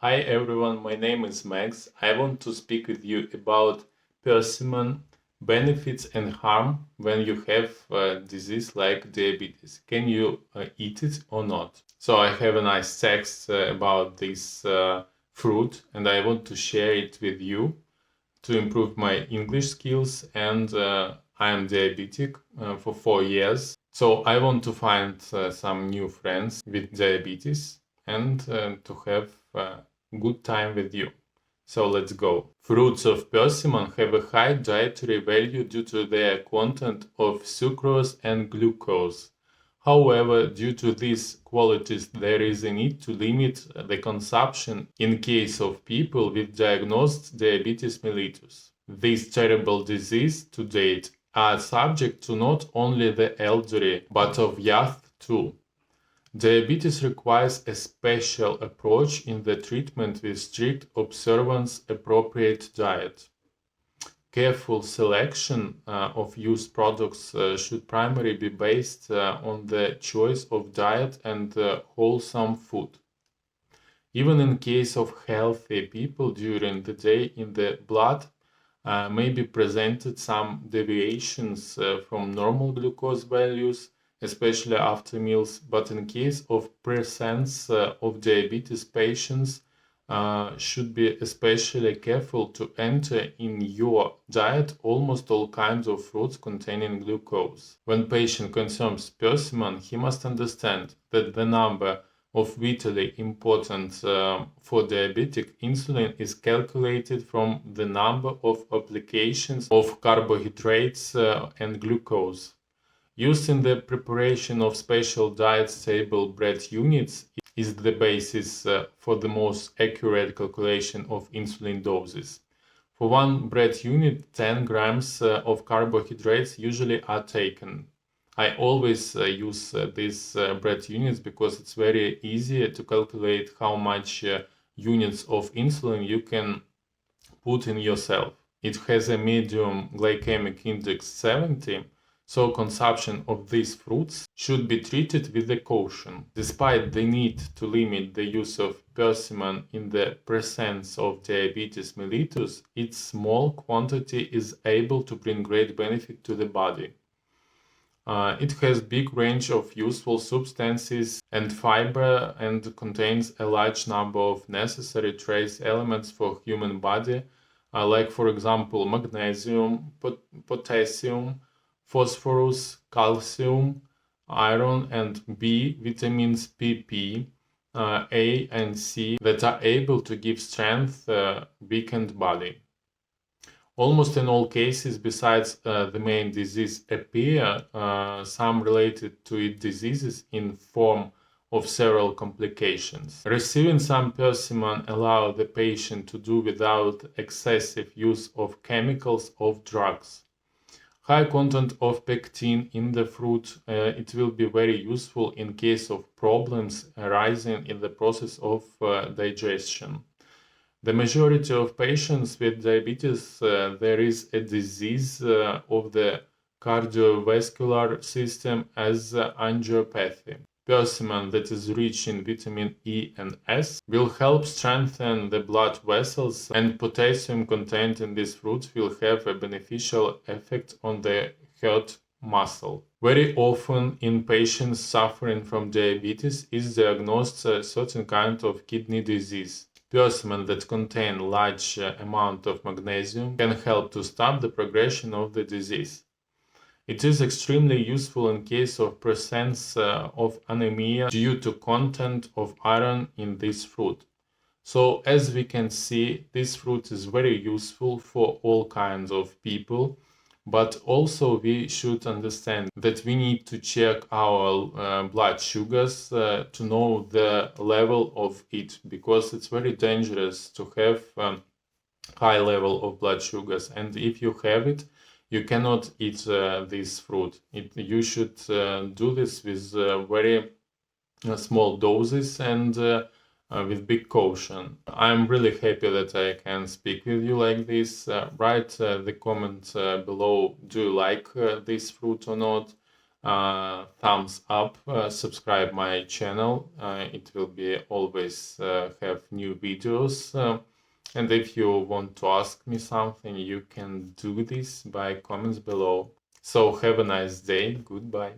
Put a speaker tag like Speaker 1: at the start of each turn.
Speaker 1: Hi everyone, my name is Max. I want to speak with you about persimmon, benefits and harm when you have a disease like diabetes. Can you eat it or not? So I have a nice text about this fruit and I want to share it with you to improve my English skills, and I am diabetic for 4 years. So I want to find some new friends with diabetes and to have a good time with you. So let's go. Fruits of persimmon have a high dietary value due to their content of sucrose and glucose. However, due to these qualities, there is a need to limit the consumption in case of people with diagnosed diabetes mellitus. This terrible disease to date are subject to not only the elderly but of youth too. Diabetes requires a special approach in the treatment with strict observance appropriate diet. Careful selection of used products should primarily be based on the choice of diet and wholesome food. Even in case of healthy people during the day, in the blood may be presented some deviations from normal glucose values, especially after meals, but in case of presence of diabetes patients, should be especially careful to enter in your diet almost all kinds of fruits containing glucose. When patient consumes persimmon, he must understand that the number of vitally important for diabetic insulin is calculated from the number of applications of carbohydrates and glucose. Used in the preparation of special diet stable bread units is the basis for the most accurate calculation of insulin doses. For one bread unit, 10 grams of carbohydrates usually are taken. I always use these bread units because it's very easy to calculate how much units of insulin you can put in yourself. It has a medium glycemic index 70, so consumption of these fruits should be treated with a caution. Despite the need to limit the use of persimmon in the presence of diabetes mellitus, its small quantity is able to bring great benefit to the body. It has big range of useful substances and fiber and contains a large number of necessary trace elements for human body, like for example magnesium, potassium, phosphorus, calcium, iron and B vitamins PP, A and C that are able to give strength weakened body. Almost in all cases, besides the main disease appear some related to it diseases in form of several complications. Receiving some persimmon allow the patient to do without excessive use of chemicals or drugs. High content of pectin in the fruit, it will be very useful in case of problems arising in the process of digestion. The majority of patients with diabetes, there is a disease of the cardiovascular system as angiopathy. Persimmon that is rich in vitamin E and S will help strengthen the blood vessels, and potassium contained in these fruits will have a beneficial effect on the heart muscle. Very often in patients suffering from diabetes is diagnosed a certain kind of kidney disease. Persimmon that contain large amount of magnesium can help to stop the progression of the disease. It is extremely useful in case of presence of anemia due to content of iron in this fruit. So as we can see, this fruit is very useful for all kinds of people, but also we should understand that we need to check our blood sugars to know the level of it, because it's very dangerous to have high level of blood sugars, and if you have it, you cannot eat this fruit. You should do this with very small doses and with big caution. I'm really happy that I can speak with you like this. Write the comment below, do you like this fruit or not? thumbs up, subscribe my channel. It will be always have new videos. And if you want to ask me something, you can do this by comments below. So have a nice day. Goodbye.